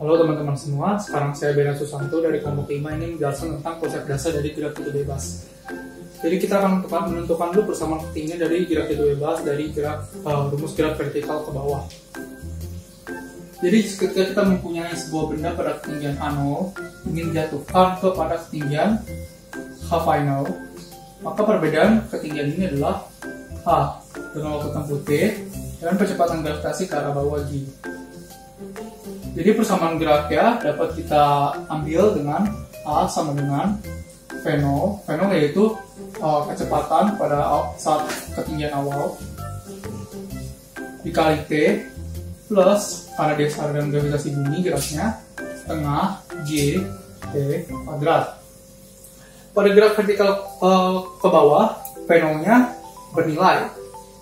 Halo teman-teman semua, sekarang saya Bena Susanto dari kelompok 5 ini menjelaskan tentang konsep dasar dari gerak itu bebas. Jadi kita akan menentukan dulu persamaan ketinggian dari gerak itu bebas dari rumus gerak vertikal ke bawah. Jadi ketika kita mempunyai sebuah benda pada ketinggian A0 ingin dijatuhkan kepada ketinggian H final, maka perbedaan ketinggian ini adalah H dengan waktu tempuh T dan percepatan gravitasi ke arah bawah G. Jadi persamaan geraknya dapat kita ambil dengan A sama dengan V0. V0 yaitu kecepatan pada saat ketinggian awal dikali T plus karena dasar dan gravitasi bumi geraknya setengah G T kuadrat. Pada gerak vertikal ke bawah V0 nya bernilai,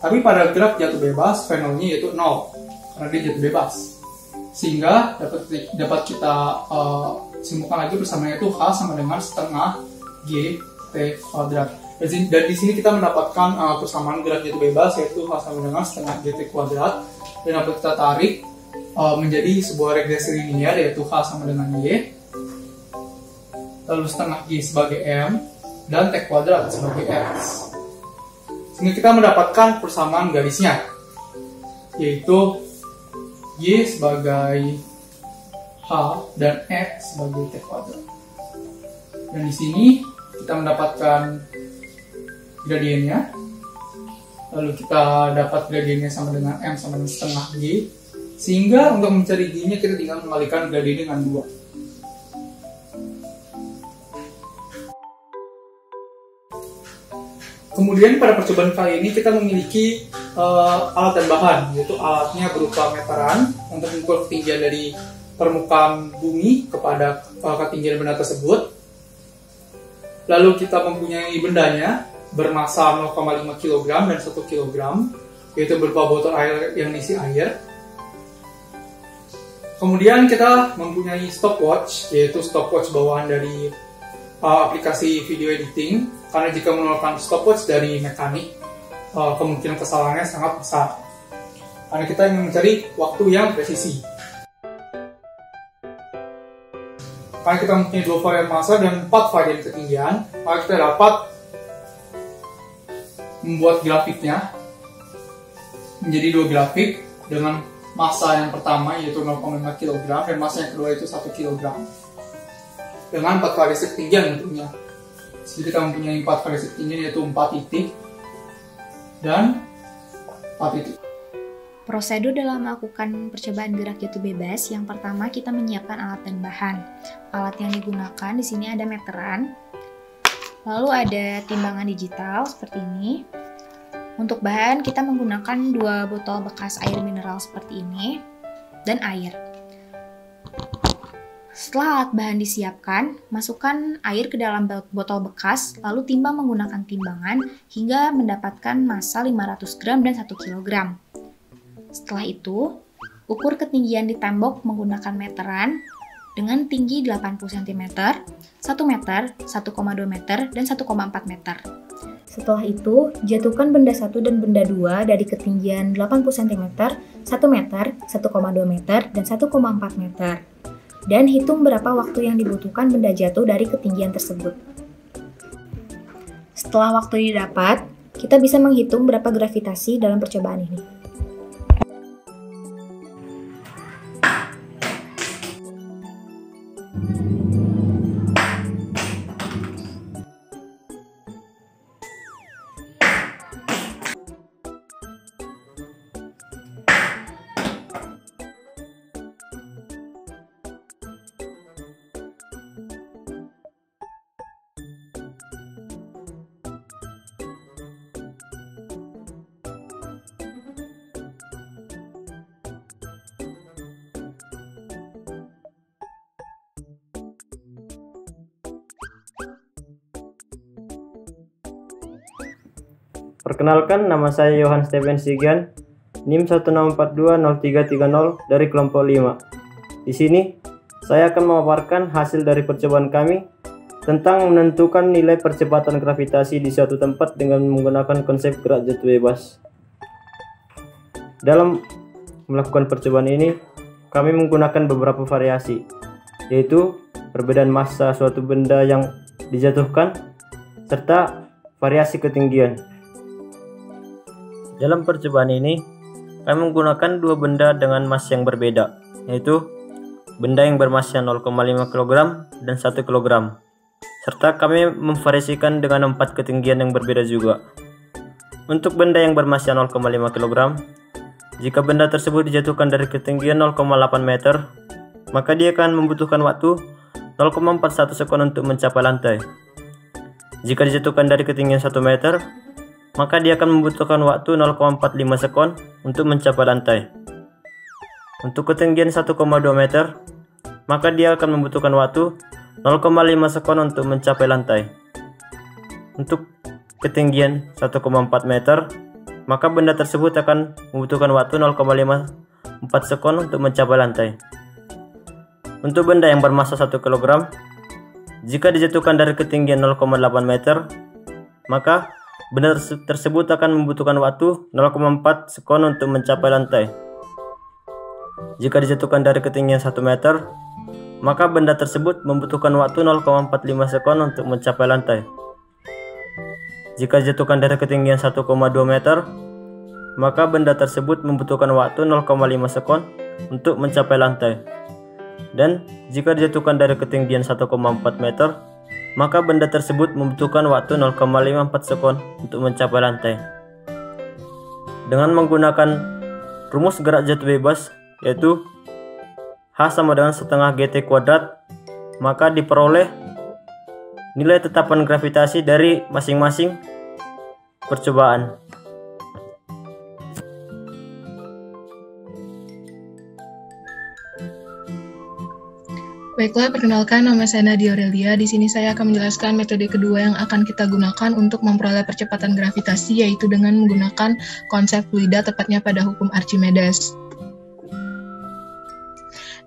tapi pada gerak jatuh bebas V0 nya yaitu 0 karena dia jatuh bebas. Sehingga dapat kita simpulkan lagi persamaannya itu H sama dengan setengah G T kuadrat. Dan di sini kita mendapatkan persamaan gerak jatuh bebas yaitu H sama dengan setengah G T kuadrat, dan dapat kita tarik menjadi sebuah regresi linear yaitu H sama dengan Y, lalu setengah G sebagai M dan T kuadrat sebagai X. Sehingga kita mendapatkan persamaan garisnya yaitu Y sebagai H dan X sebagai T kuadrat. Dan di sini kita mendapatkan gradiennya. Lalu kita dapat gradiennya sama dengan M sama dengan setengah G. Sehingga untuk mencari G-nya kita tinggal mengalikan gradiennya dengan 2. Kemudian pada percobaan kali ini kita memiliki alat dan bahan, yaitu alatnya berupa meteran untuk mengukur ketinggian dari permukaan bumi kepada ketinggian benda tersebut. Lalu kita mempunyai bendanya bermasa 0,5 kg dan 1 kg, yaitu berupa botol air yang diisi air. Kemudian kita mempunyai stopwatch, yaitu stopwatch bawaan dari aplikasi video editing, karena jika menggunakan stopwatch dari mekanik, kemungkinan kesalahannya sangat besar. Karena kita ingin mencari waktu yang presisi. Karena kita mempunyai 2 varian massa dan 4 varian ketinggian, maka kita dapat membuat grafiknya menjadi 2 grafik dengan massa yang pertama yaitu 0,5 kg dan massa yang kedua itu 1 kg. Dengan 4 variasi ketinggian tentunya. Jadi kita mempunyai 4 variasi ketinggian yaitu 4 titik dan 4 titik. Prosedur dalam melakukan percobaan gerak jatuh bebas, yang pertama kita menyiapkan alat dan bahan. Alat yang digunakan di sini ada meteran, lalu ada timbangan digital seperti ini. Untuk bahan kita menggunakan 2 botol bekas air mineral seperti ini dan air. Setelah alat bahan disiapkan, masukkan air ke dalam botol bekas, lalu timbang menggunakan timbangan hingga mendapatkan massa 500 gram dan 1 kg. Setelah itu, ukur ketinggian di tembok menggunakan meteran dengan tinggi 80 cm, 1 meter, 1,2 meter, dan 1,4 meter. Setelah itu, jatuhkan benda 1 dan benda 2 dari ketinggian 80 cm, 1 meter, 1,2 meter, dan 1,4 meter. Dan hitung berapa waktu yang dibutuhkan benda jatuh dari ketinggian tersebut. Setelah waktu didapat, kita bisa menghitung berapa gravitasi dalam percobaan ini. Perkenalkan, nama saya Johan Steven Sigan, NIM 16420330 dari kelompok 5. Di sini, saya akan memaparkan hasil dari percobaan kami tentang menentukan nilai percepatan gravitasi di suatu tempat dengan menggunakan konsep gerak jatuh bebas. Dalam melakukan percobaan ini, kami menggunakan beberapa variasi, yaitu perbedaan massa suatu benda yang dijatuhkan, serta variasi ketinggian. Dalam percobaan ini, kami menggunakan dua benda dengan massa yang berbeda, yaitu benda yang bermassa 0,5 kg dan 1 kg, serta kami memvariasikan dengan 4 ketinggian yang berbeda juga. Untuk benda yang bermassa 0,5 kg, jika benda tersebut dijatuhkan dari ketinggian 0,8 meter, maka dia akan membutuhkan waktu 0,41 sekon untuk mencapai lantai. Jika dijatuhkan dari ketinggian 1 meter, maka dia akan membutuhkan waktu 0,45 sekon untuk mencapai lantai. Untuk ketinggian 1,2 meter, maka dia akan membutuhkan waktu 0,5 sekon untuk mencapai lantai. Untuk ketinggian 1,4 meter, maka benda tersebut akan membutuhkan waktu 0,54 sekon untuk mencapai lantai. Untuk benda yang bermassa 1 kg, jika dijatuhkan dari ketinggian 0,8 meter, maka benda tersebut akan membutuhkan waktu 0,4 sekon untuk mencapai lantai. Jika dijatuhkan dari ketinggian 1 meter, maka benda tersebut membutuhkan waktu 0,45 sekon untuk mencapai lantai. Jika dijatuhkan dari ketinggian 1,2 meter, maka benda tersebut membutuhkan waktu 0,5 sekon untuk mencapai lantai. Dan jika dijatuhkan dari ketinggian 1,4 meter, maka benda tersebut membutuhkan waktu 0,54 sekon untuk mencapai lantai. Dengan menggunakan rumus gerak jatuh bebas, yaitu H sama dengan setengah GT kuadrat, maka diperoleh nilai tetapan gravitasi dari masing-masing percobaan. Baiklah, perkenalkan nama saya Nadia Aurelia. Di sini saya akan menjelaskan metode kedua yang akan kita gunakan untuk memperoleh percepatan gravitasi, yaitu dengan menggunakan konsep fluida, tepatnya pada hukum Archimedes.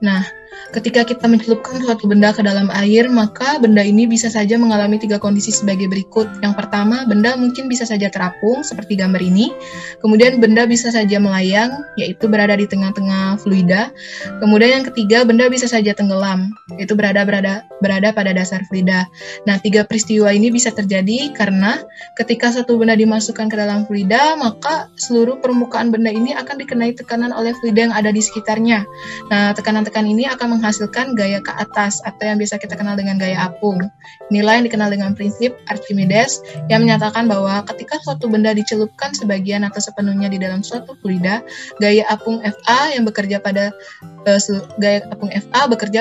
Nah, ketika kita mencelupkan suatu benda ke dalam air, maka benda ini bisa saja mengalami 3 kondisi sebagai berikut. Yang pertama, benda mungkin bisa saja terapung, seperti gambar ini. Kemudian benda bisa saja melayang, yaitu berada di tengah-tengah fluida. Kemudian yang ketiga, benda bisa saja tenggelam, yaitu berada pada dasar fluida. Nah, 3 peristiwa ini bisa terjadi karena ketika satu benda dimasukkan ke dalam fluida, maka seluruh permukaan benda ini akan dikenai tekanan oleh fluida yang ada di sekitarnya. Nah, tekanan ini akan menghasilkan gaya ke atas atau yang biasa kita kenal dengan gaya apung. Inilah yang dikenal dengan prinsip Archimedes yang menyatakan bahwa ketika suatu benda dicelupkan sebagian atau sepenuhnya di dalam suatu fluida, gaya apung Fa bekerja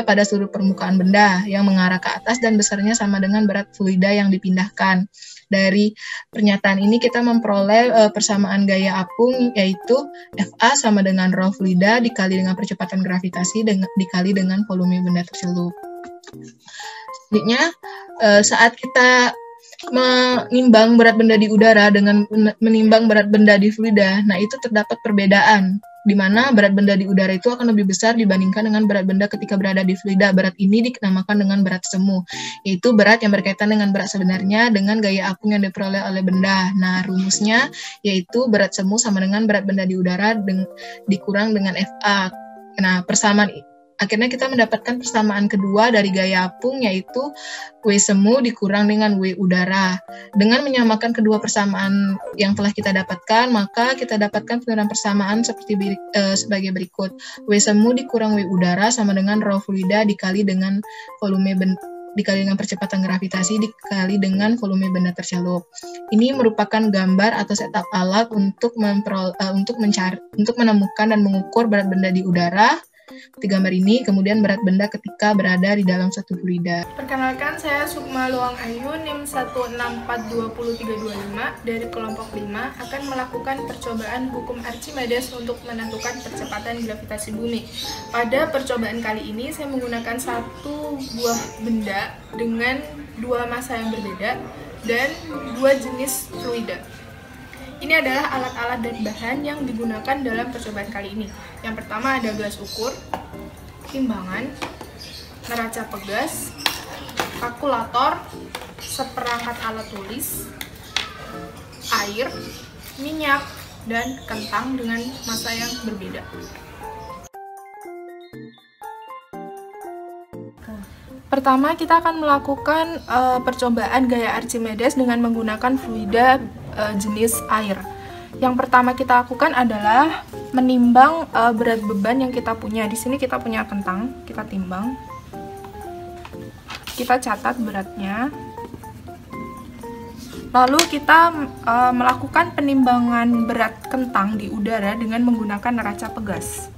pada seluruh permukaan benda yang mengarah ke atas dan besarnya sama dengan berat fluida yang dipindahkan. Dari pernyataan ini kita memperoleh persamaan gaya apung, yaitu Fa sama dengan rho fluida dikali dengan percepatan gravitasi dikali dengan volume benda tercelup. Selanjutnya, saat kita menimbang berat benda di udara dengan menimbang berat benda di fluida, nah itu terdapat perbedaan, di mana berat benda di udara itu akan lebih besar dibandingkan dengan berat benda ketika berada di fluida. Berat ini dinamakan dengan berat semu, yaitu berat yang berkaitan dengan berat sebenarnya dengan gaya apung yang diperoleh oleh benda. Nah, rumusnya yaitu berat semu sama dengan berat benda di udara dikurang dengan Fa. Nah, akhirnya kita mendapatkan persamaan kedua dari gaya apung, yaitu W semu dikurang dengan W udara. Dengan menyamakan kedua persamaan yang telah kita dapatkan, maka kita dapatkan penurunan persamaan sebagai berikut. W semu dikurang W udara sama dengan rho fluida dikali dengan dikali dengan percepatan gravitasi dikali dengan volume benda tercelup. Ini merupakan gambar atau setup alat untuk menemukan dan mengukur berat benda di udara. Di gambar ini, kemudian berat benda ketika berada di dalam satu fluida. Perkenalkan, saya Sukma Luang Ayu, NIM 1642035 dari kelompok 5 akan melakukan percobaan hukum Archimedes untuk menentukan percepatan gravitasi bumi. Pada percobaan kali ini, saya menggunakan satu buah benda dengan 2 massa yang berbeda dan 2 jenis fluida. Ini adalah alat-alat dan bahan yang digunakan dalam percobaan kali ini. Yang pertama ada gelas ukur, timbangan, neraca pegas, kalkulator, seperangkat alat tulis, air, minyak, dan kentang dengan massa yang berbeda. Pertama, kita akan melakukan percobaan gaya Archimedes dengan menggunakan fluida jenis air. Yang pertama kita lakukan adalah menimbang berat beban yang kita punya. Di sini kita punya kentang, kita timbang. Kita catat beratnya. Lalu kita melakukan penimbangan berat kentang di udara dengan menggunakan neraca pegas.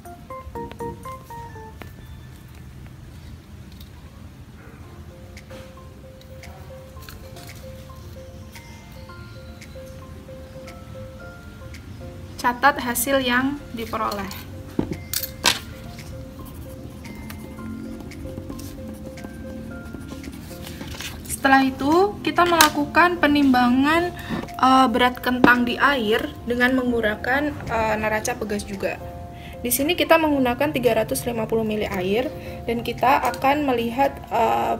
Catat hasil yang diperoleh. Setelah itu, kita melakukan penimbangan berat kentang di air dengan menggunakan neraca pegas juga. Di sini kita menggunakan 350 ml air dan kita akan melihat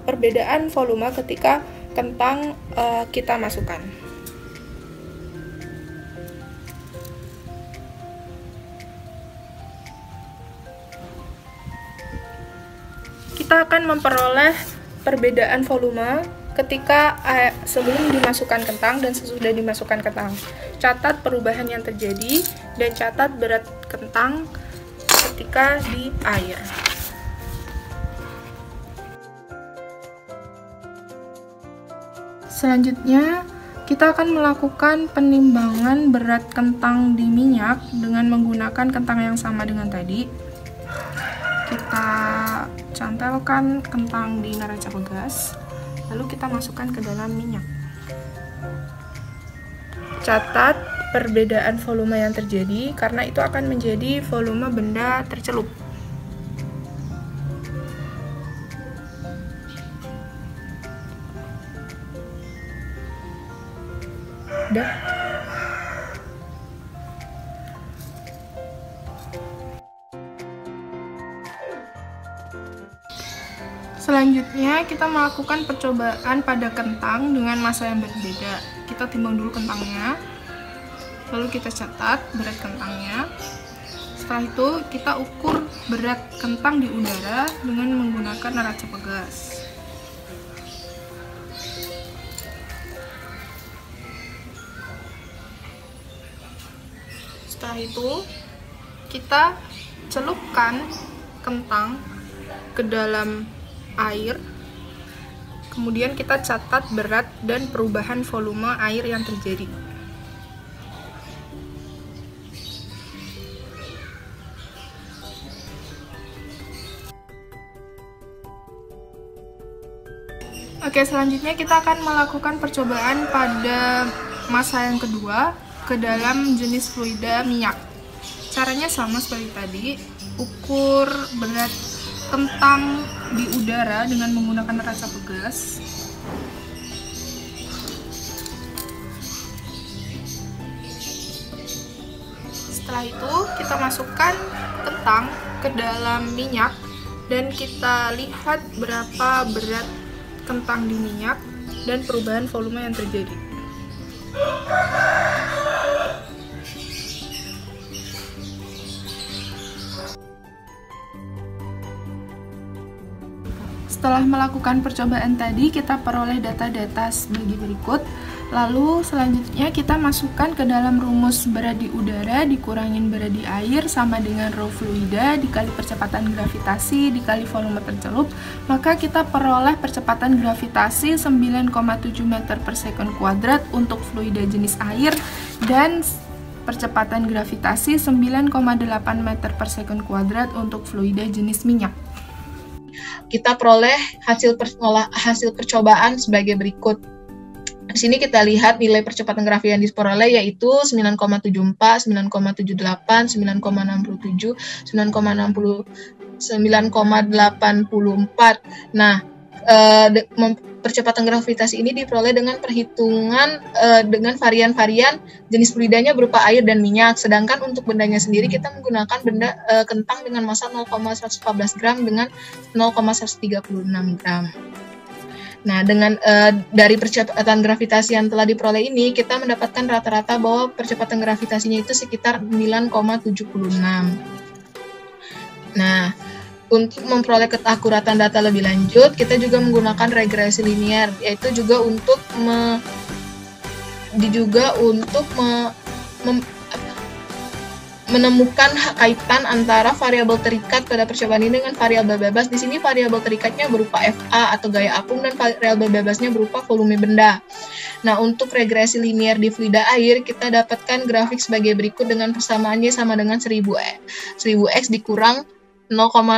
perbedaan volume ketika kentang kita masukkan. Kita akan memperoleh perbedaan volume ketika sebelum dimasukkan kentang dan sesudah dimasukkan kentang. Catat perubahan yang terjadi dan catat berat kentang ketika di air. Selanjutnya, kita akan melakukan penimbangan berat kentang di minyak dengan menggunakan kentang yang sama dengan tadi. Kita cantelkan kentang di neraca pegas, lalu kita masukkan ke dalam minyak. Catat perbedaan volume yang terjadi karena itu akan menjadi volume benda tercelup. Udah. Selanjutnya, kita melakukan percobaan pada kentang dengan massa yang berbeda. Kita timbang dulu kentangnya, lalu kita catat berat kentangnya. Setelah itu, kita ukur berat kentang di udara dengan menggunakan neraca pegas. Setelah itu, kita celupkan kentang ke dalam air, kemudian kita catat berat dan perubahan volume air yang terjadi. Oke, selanjutnya kita akan melakukan percobaan pada massa yang kedua ke dalam jenis fluida minyak. Caranya sama seperti tadi, ukur berat kentang di udara dengan menggunakan neraca pegas. Setelah itu, kita masukkan kentang ke dalam minyak dan kita lihat berapa berat kentang di minyak dan perubahan volume yang terjadi. Setelah melakukan percobaan tadi, kita peroleh data-data sebagai berikut. Lalu selanjutnya kita masukkan ke dalam rumus berat di udara dikurangin berat di air sama dengan rho fluida dikali percepatan gravitasi dikali volume tercelup. Maka kita peroleh percepatan gravitasi 9,7 meter per second kuadrat untuk fluida jenis air dan percepatan gravitasi 9,8 meter per second kuadrat untuk fluida jenis minyak. Kita peroleh hasil percobaan sebagai berikut. Di sini kita lihat nilai percepatan grafi yang diperoleh yaitu 9,74, 9,78, 9,67, 9,84. Nah, percepatan gravitasi ini diperoleh dengan perhitungan dengan varian-varian jenis fluidanya berupa air dan minyak. Sedangkan untuk bendanya sendiri kita menggunakan benda kentang dengan massa 0,114 gram dengan 0,136 gram. Nah, dengan dari percepatan gravitasi yang telah diperoleh ini, kita mendapatkan rata-rata bahwa percepatan gravitasinya itu sekitar 9,76. Nah, Untuk memperoleh keakuratan data lebih lanjut, kita juga menggunakan regresi linear, yaitu juga untuk menemukan kaitan antara variabel terikat pada percobaan ini dengan variabel bebas. Di sini variabel terikatnya berupa FA atau gaya apung dan variabel bebasnya berupa volume benda. Nah, untuk regresi linear di fluida air, kita dapatkan grafik sebagai berikut dengan persamaannya sama dengan 1000x dikurang 0,03.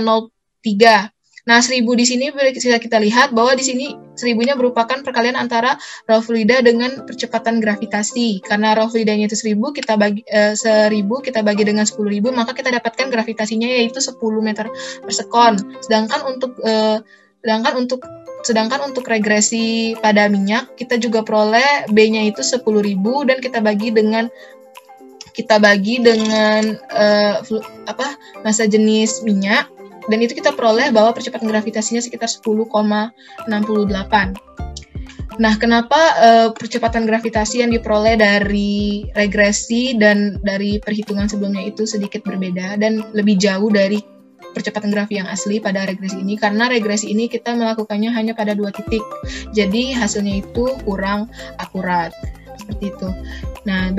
Nah, 1000 di sini bisa kita lihat bahwa di sini 1000-nya merupakan perkalian antara rho fluida dengan percepatan gravitasi. Karena rho fluidanya itu 1000 kita bagi dengan 10.000, maka kita dapatkan gravitasinya yaitu 10 meter per sekon. Sedangkan untuk regresi pada minyak, kita juga peroleh B-nya itu 10.000 dan kita bagi dengan massa jenis minyak, dan itu kita peroleh bahwa percepatan gravitasinya sekitar 10,68. Nah, kenapa percepatan gravitasi yang diperoleh dari regresi dan dari perhitungan sebelumnya itu sedikit berbeda dan lebih jauh dari percepatan grafi yang asli pada regresi ini? Karena regresi ini kita melakukannya hanya pada 2 titik, jadi hasilnya itu kurang akurat. Seperti itu. Nah,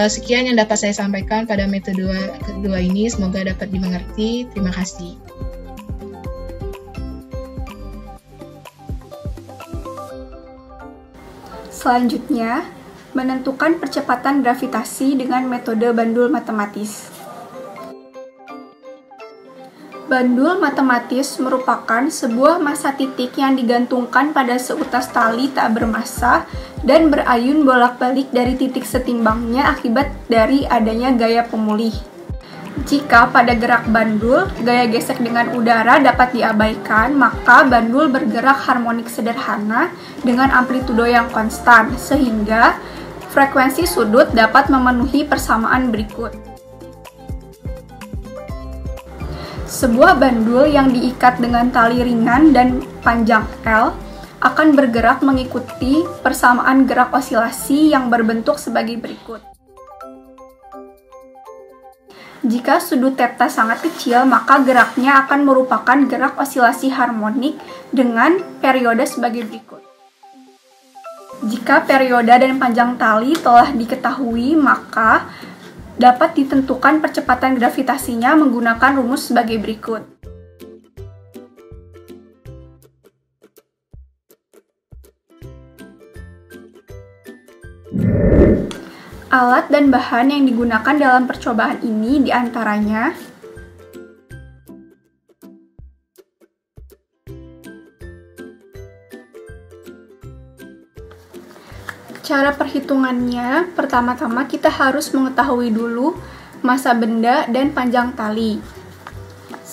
sekian yang dapat saya sampaikan pada metode kedua ini. Semoga dapat dimengerti. Terima kasih. Selanjutnya, menentukan percepatan gravitasi dengan metode bandul matematis. Bandul matematis merupakan sebuah massa titik yang digantungkan pada seutas tali tak bermassa dan berayun bolak-balik dari titik setimbangnya akibat dari adanya gaya pemulih. Jika pada gerak bandul, gaya gesek dengan udara dapat diabaikan, maka bandul bergerak harmonik sederhana dengan amplitudo yang konstan, sehingga frekuensi sudut dapat memenuhi persamaan berikut. Sebuah bandul yang diikat dengan tali ringan dan panjang L akan bergerak mengikuti persamaan gerak osilasi yang berbentuk sebagai berikut. Jika sudut theta sangat kecil, maka geraknya akan merupakan gerak osilasi harmonik dengan periode sebagai berikut. Jika periode dan panjang tali telah diketahui, maka dapat ditentukan percepatan gravitasinya menggunakan rumus sebagai berikut. Alat dan bahan yang digunakan dalam percobaan ini diantaranya cara perhitungannya. Pertama-tama kita harus mengetahui dulu massa benda dan panjang tali.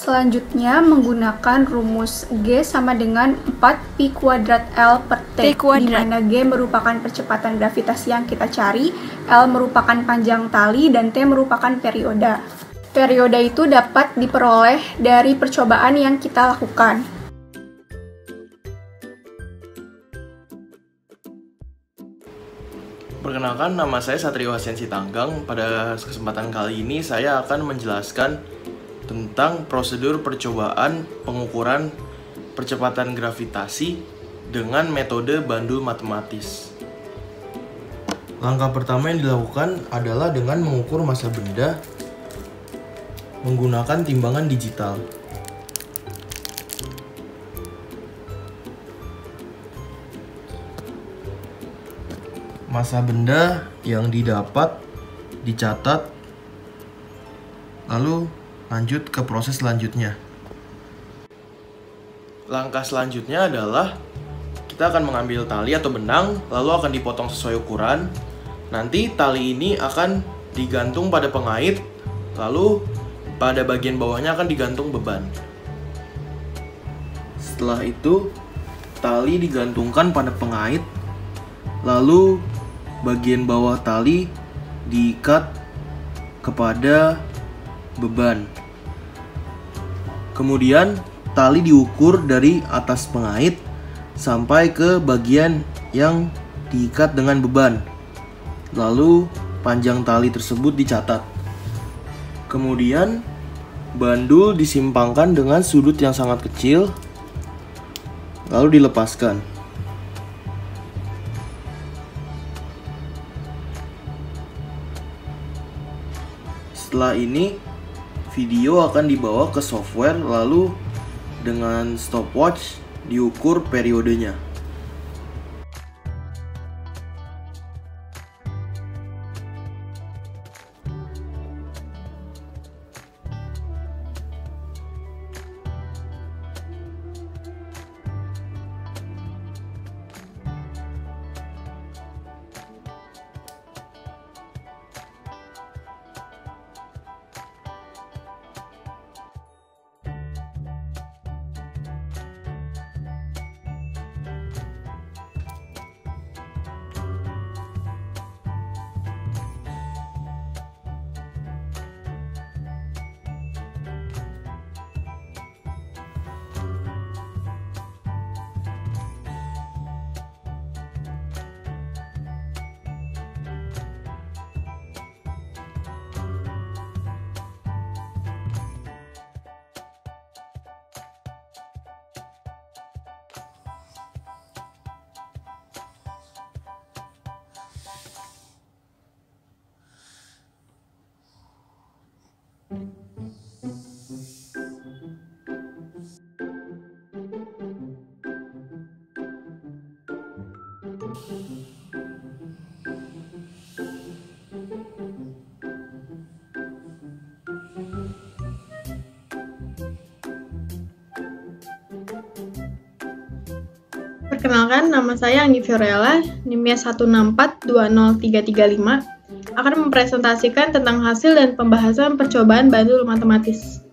Selanjutnya menggunakan rumus G sama dengan 4pi kuadrat L per T, di mana G merupakan percepatan gravitasi yang kita cari, L merupakan panjang tali, dan T merupakan periode. Periode itu dapat diperoleh dari percobaan yang kita lakukan. Perkenalkan, nama saya Satrio Hasensi Tanggang. Pada kesempatan kali ini saya akan menjelaskan tentang prosedur percobaan pengukuran percepatan gravitasi dengan metode bandul matematis. Langkah pertama yang dilakukan adalah dengan mengukur massa benda menggunakan timbangan digital. Massa benda yang didapat dicatat, lalu lanjut ke proses selanjutnya. Langkah selanjutnya adalah kita akan mengambil tali atau benang, lalu akan dipotong sesuai ukuran. Nanti tali ini akan digantung pada pengait, lalu pada bagian bawahnya akan digantung beban. Setelah itu, tali digantungkan pada pengait, lalu bagian bawah tali diikat kepada beban. Kemudian tali diukur dari atas pengait sampai ke bagian yang diikat dengan beban. Lalu panjang tali tersebut dicatat. Kemudian Bandul disimpangkan dengan sudut yang sangat kecil, lalu dilepaskan. Setelah ini, video akan dibawa ke software, lalu dengan stopwatch diukur periodenya. Perkenalkan, nama saya Anggi Fiorella, NIM-nya 164-20335, akan mempresentasikan tentang hasil dan pembahasan percobaan bandul matematis.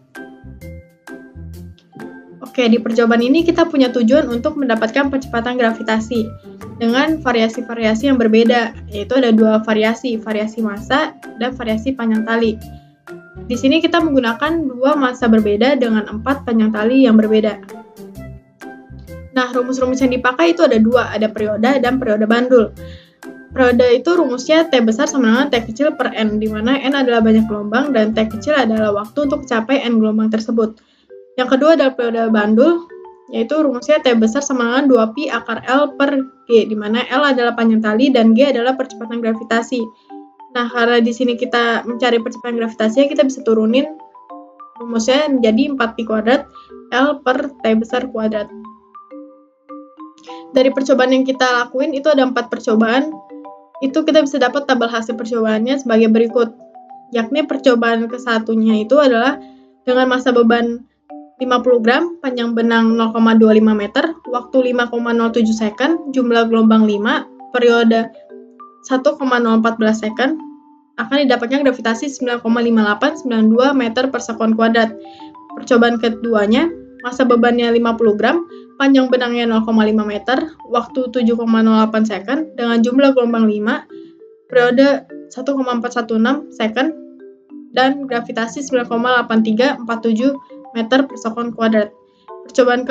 Oke, di percobaan ini kita punya tujuan untuk mendapatkan percepatan gravitasi dengan variasi-variasi yang berbeda, yaitu ada dua variasi massa dan variasi panjang tali. Di sini kita menggunakan dua massa berbeda dengan 4 panjang tali yang berbeda. Nah, rumus-rumus yang dipakai itu ada dua, ada periode dan periode bandul. Periode itu rumusnya T besar sama dengan T kecil per N, di mana N adalah banyak gelombang dan T kecil adalah waktu untuk mencapai N gelombang tersebut. Yang kedua adalah periode bandul, yaitu rumusnya T besar sama dengan 2pi akar L per G, di mana L adalah panjang tali dan G adalah percepatan gravitasi. Nah, karena di sini kita mencari percepatan gravitasi, kita bisa turunin rumusnya menjadi 4pi kuadrat L per T besar kuadrat. Dari percobaan yang kita lakuin itu ada 4 percobaan, itu kita bisa dapat tabel hasil percobaannya sebagai berikut, yakni percobaan ke-1-nya itu adalah dengan massa beban 50 gram, panjang benang 0,25 meter, waktu 5,07 second, jumlah gelombang 5, periode 1,014 second, akan didapatkan gravitasi 9,5892 meter per sekon kuadrat. Percobaan keduanya, massa bebannya 50 gram, panjang benangnya 0,5 meter, waktu 7,08 second, dengan jumlah gelombang 5, periode 1,416 second, dan gravitasi 9,8347 meter per sekon kuadrat. Percobaan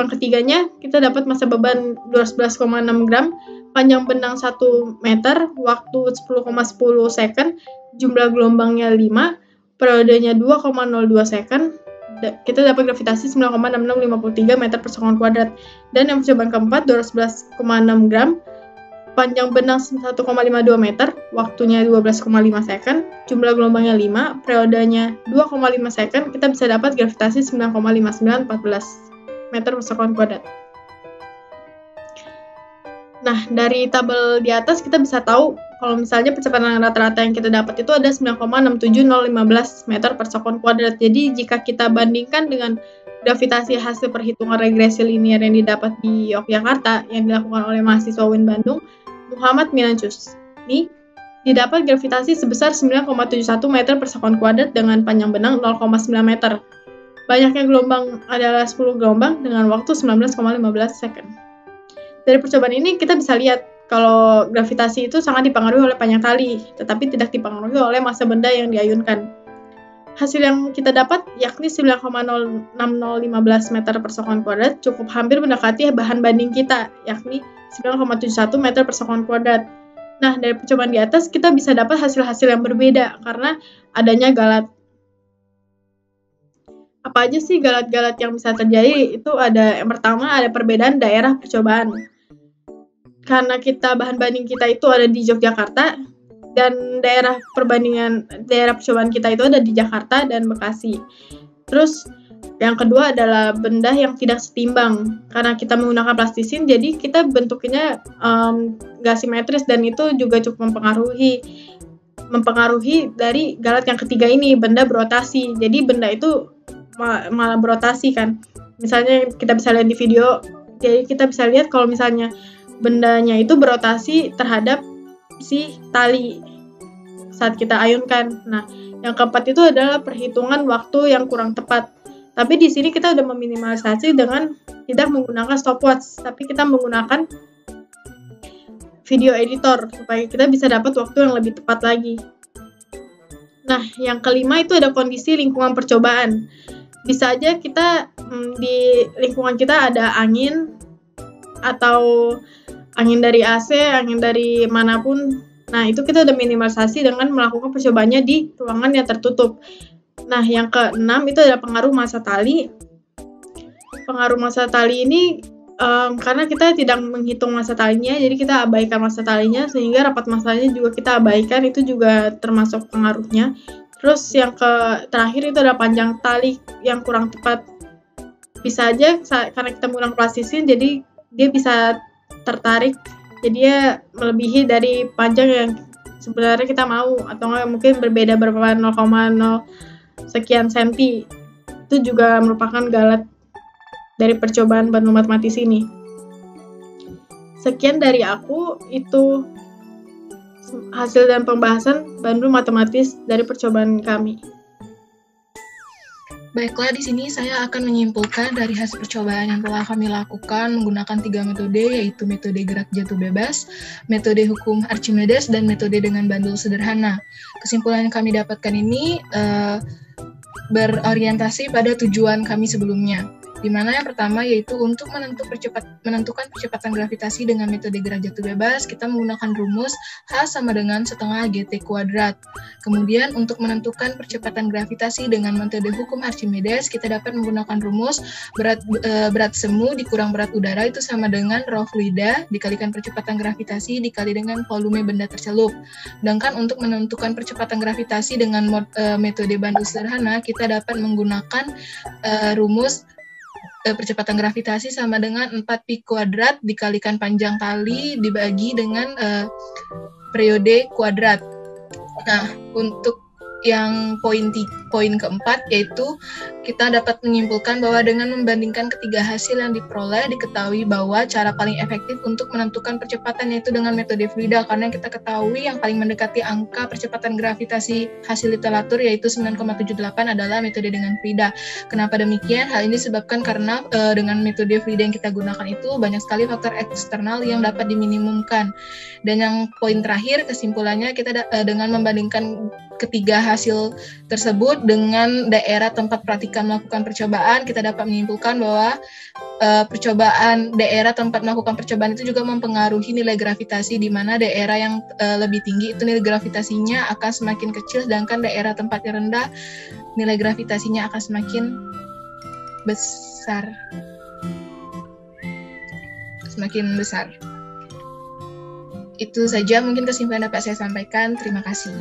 ketiganya, kita dapat massa beban 12,6 gram, panjang benang 1 meter, waktu 10,10 second, jumlah gelombangnya 5, periodenya 2,02 second, kita dapat gravitasi 9,6653 meter per sekon kuadrat. Dan yang percobaan keempat, 12,6 gram, panjang benang 1,52 meter, waktunya 12,5 second, jumlah gelombangnya 5, periodenya 2,5 second, kita bisa dapat gravitasi 9,5914 meter per sekon kuadrat. Nah, dari tabel di atas kita bisa tahu kalau misalnya percepatan rata-rata yang kita dapat itu ada 9,67015 meter per sekon kuadrat. Jadi jika kita bandingkan dengan gravitasi hasil perhitungan regresi linear yang didapat di Yogyakarta yang dilakukan oleh mahasiswa UIN Bandung, Muhammad Minancus, ini didapat gravitasi sebesar 9,71 meter per sekon kuadrat dengan panjang benang 0,9 meter. Banyaknya gelombang adalah 10 gelombang dengan waktu 19,15 second. Dari percobaan ini kita bisa lihat kalau gravitasi itu sangat dipengaruhi oleh panjang tali, tetapi tidak dipengaruhi oleh massa benda yang diayunkan. Hasil yang kita dapat yakni 9,06015 meter per sekon kuadrat cukup hampir mendekati bahan banding kita, yakni 9,71 meter per sekon kuadrat. Nah, dari percobaan di atas kita bisa dapat hasil-hasil yang berbeda karena adanya apa aja sih galat-galat yang bisa terjadi? Itu ada yang pertama ada perbedaan daerah percobaan. Karena bahan banding kita itu ada di Yogyakarta dan daerah percobaan kita itu ada di Jakarta dan Bekasi. Terus yang kedua adalah benda yang tidak setimbang. Karena kita menggunakan plastisin, jadi kita bentuknya nggak simetris dan itu juga cukup mempengaruhi dari galat yang ketiga ini, benda berotasi. Jadi benda itu malah berotasi kan. Misalnya kita bisa lihat di video, jadi kita bisa lihat kalau misalnya bendanya itu berotasi terhadap si tali saat kita ayunkan. Nah, yang keempat itu adalah perhitungan waktu yang kurang tepat. Tapi di sini kita udah meminimalisasi dengan tidak menggunakan stopwatch, tapi kita menggunakan video editor supaya kita bisa dapat waktu yang lebih tepat lagi. Nah, yang kelima itu ada kondisi lingkungan percobaan. Bisa aja kita di lingkungan kita ada angin atau angin dari AC, angin dari manapun. Nah, itu kita udah minimalisasi dengan melakukan percobaannya di ruangan yang tertutup. Nah, yang keenam itu adalah pengaruh massa tali. Pengaruh massa tali ini karena kita tidak menghitung massa talinya, jadi kita abaikan massa talinya, sehingga rapat massanya juga kita abaikan, itu juga termasuk pengaruhnya. Terus yang terakhir itu adalah panjang tali yang kurang tepat. Bisa aja karena kita menggunakan plastisin, jadi dia bisa tertarik, jadi dia melebihi dari panjang yang sebenarnya kita mau, atau mungkin berbeda berapa 0,0 sekian senti. Itu juga merupakan galat dari percobaan Bandul Matematis ini. Sekian dari aku, itu hasil dan pembahasan Bandul Matematis dari percobaan kami. Baiklah, di sini saya akan menyimpulkan dari hasil percobaan yang telah kami lakukan menggunakan 3 metode, yaitu metode gerak jatuh bebas, metode hukum Archimedes, dan metode dengan bandul sederhana. Kesimpulan yang kami dapatkan ini berorientasi pada tujuan kami sebelumnya, di mana yang pertama yaitu untuk menentukan percepatan gravitasi dengan metode gerak jatuh bebas, kita menggunakan rumus H sama dengan setengah GT kuadrat. Kemudian untuk menentukan percepatan gravitasi dengan metode hukum Archimedes, kita dapat menggunakan rumus berat semu dikurang berat udara itu sama dengan rho fluida dikalikan percepatan gravitasi dikali dengan volume benda tercelup. Sedangkan untuk menentukan percepatan gravitasi dengan metode bandul sederhana, kita dapat menggunakan rumus percepatan gravitasi sama dengan 4pi kuadrat dikalikan panjang tali dibagi dengan periode kuadrat. Nah, untuk yang poin keempat, yaitu kita dapat menyimpulkan bahwa dengan membandingkan ketiga hasil yang diperoleh, diketahui bahwa cara paling efektif untuk menentukan percepatan yaitu dengan metode fluida, karena kita ketahui yang paling mendekati angka percepatan gravitasi hasil literatur yaitu 9,78 adalah metode dengan fluida. Kenapa demikian? Hal ini disebabkan karena dengan metode fluida yang kita gunakan itu banyak sekali faktor eksternal yang dapat diminimumkan. Dan yang poin terakhir, kesimpulannya kita dengan membandingkan ketiga hasil tersebut dengan daerah tempat praktikan melakukan percobaan, kita dapat menyimpulkan bahwa percobaan daerah tempat melakukan percobaan itu juga mempengaruhi nilai gravitasi, di mana daerah yang lebih tinggi itu nilai gravitasinya akan semakin kecil, sedangkan daerah tempat yang rendah nilai gravitasinya akan semakin besar. Itu saja mungkin kesimpulan dapat saya sampaikan. Terima kasih.